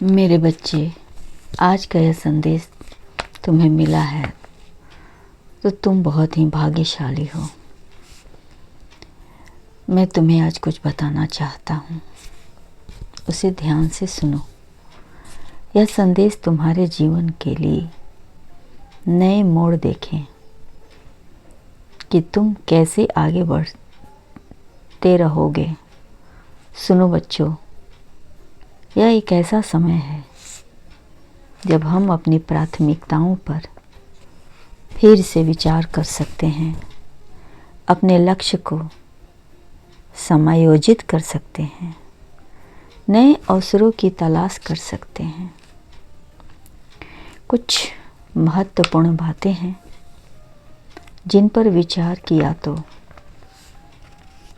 मेरे बच्चे, आज का यह संदेश तुम्हें मिला है तो तुम बहुत ही भाग्यशाली हो। मैं तुम्हें आज कुछ बताना चाहता हूँ, उसे ध्यान से सुनो। यह संदेश तुम्हारे जीवन के लिए नए मोड़ देखें कि तुम कैसे आगे बढ़ते रहोगे। सुनो बच्चों, यह एक ऐसा समय है जब हम अपनी प्राथमिकताओं पर फिर से विचार कर सकते हैं, अपने लक्ष्य को समायोजित कर सकते हैं, नए अवसरों की तलाश कर सकते हैं। कुछ महत्वपूर्ण बातें हैं जिन पर विचार किया तो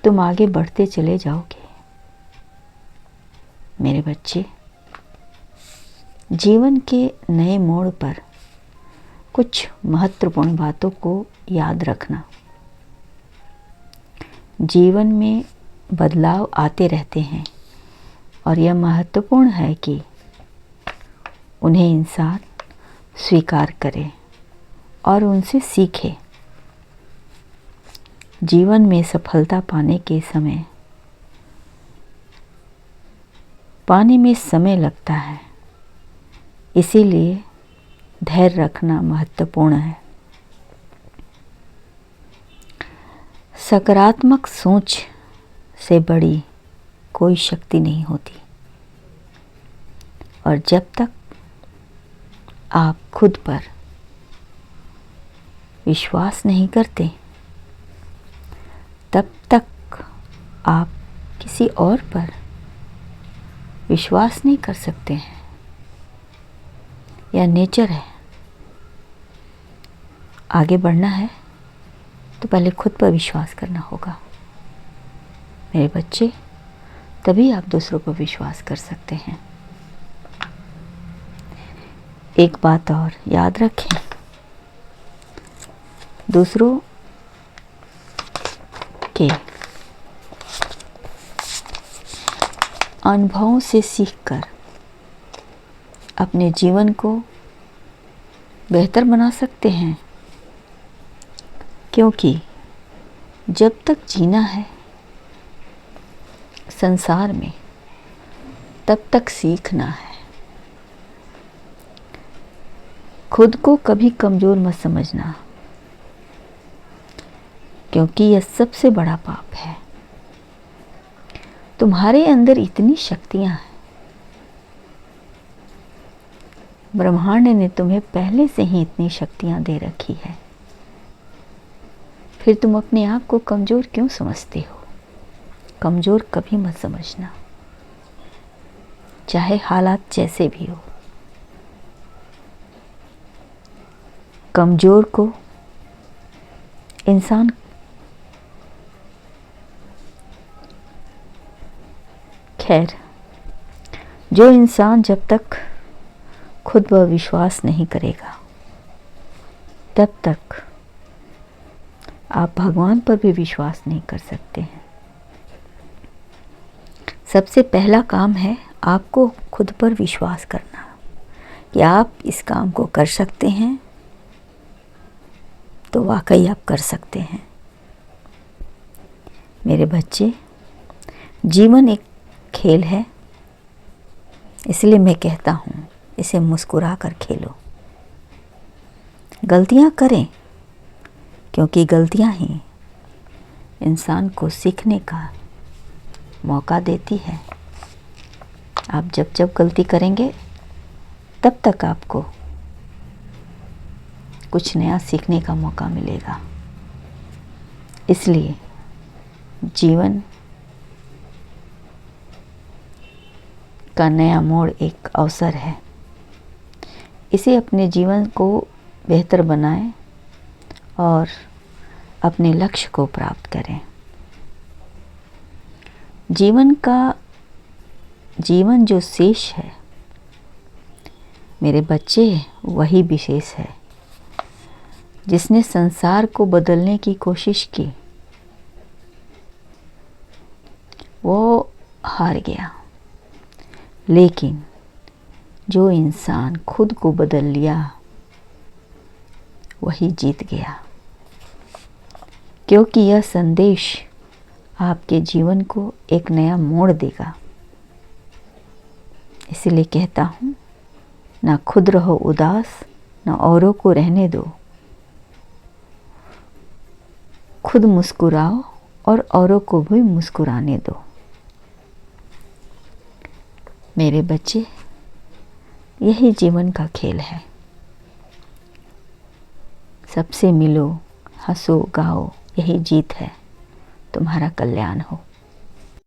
तुम आगे बढ़ते चले जाओगे। मेरे बच्चे, जीवन के नए मोड़ पर कुछ महत्वपूर्ण बातों को याद रखना। जीवन में बदलाव आते रहते हैं और यह महत्वपूर्ण है कि उन्हें इंसान स्वीकार करे और उनसे सीखे। जीवन में सफलता पाने में समय लगता है, इसीलिए धैर्य रखना महत्वपूर्ण है। सकारात्मक सोच से बड़ी कोई शक्ति नहीं होती, और जब तक आप खुद पर विश्वास नहीं करते तब तक आप किसी और पर विश्वास नहीं कर सकते हैं। यह नेचर है। आगे बढ़ना है तो पहले खुद पर विश्वास करना होगा मेरे बच्चे, तभी आप दूसरों पर विश्वास कर सकते हैं। एक बात और याद रखें, दूसरों के अनुभवों से सीखकर अपने जीवन को बेहतर बना सकते हैं, क्योंकि जब तक जीना है संसार में तब तक सीखना है। खुद को कभी कमज़ोर मत समझना, क्योंकि यह सबसे बड़ा पाप है। तुम्हारे अंदर इतनी शक्तियां हैं, ब्रह्मांड ने तुम्हें पहले से ही इतनी शक्तियां दे रखी है, फिर तुम अपने आप को कमज़ोर क्यों समझते हो? कमज़ोर कभी मत समझना, चाहे हालात जैसे भी हो। कमज़ोर को इंसान जो इंसान जब तक खुद पर विश्वास नहीं करेगा तब तक आप भगवान पर भी विश्वास नहीं कर सकते हैं। सबसे पहला काम है आपको खुद पर विश्वास करना कि आप इस काम को कर सकते हैं, तो वाकई आप कर सकते हैं। मेरे बच्चे, जीवन एक खेल है, इसलिए मैं कहता हूँ इसे मुस्कुरा कर खेलो। गलतियाँ करें, क्योंकि गलतियाँ ही इंसान को सीखने का मौका देती है। आप जब जब गलती करेंगे तब तक आपको कुछ नया सीखने का मौका मिलेगा। इसलिए जीवन का नया मोड़ एक अवसर है। इसे अपने जीवन को बेहतर बनाएं और अपने लक्ष्य को प्राप्त करें। जीवन जो शेष है मेरे बच्चे, वही विशेष है। जिसने संसार को बदलने की कोशिश की वो हार गया, लेकिन जो इंसान खुद को बदल लिया वही जीत गया, क्योंकि यह संदेश आपके जीवन को एक नया मोड़ देगा। इसलिए कहता हूँ, ना खुद रहो उदास, ना औरों को रहने दो। खुद मुस्कुराओ और औरों को भी मुस्कुराने दो। मेरे बच्चे, यही जीवन का खेल है। सबसे मिलो, हंसो, गाओ, यही जीत है। तुम्हारा कल्याण हो।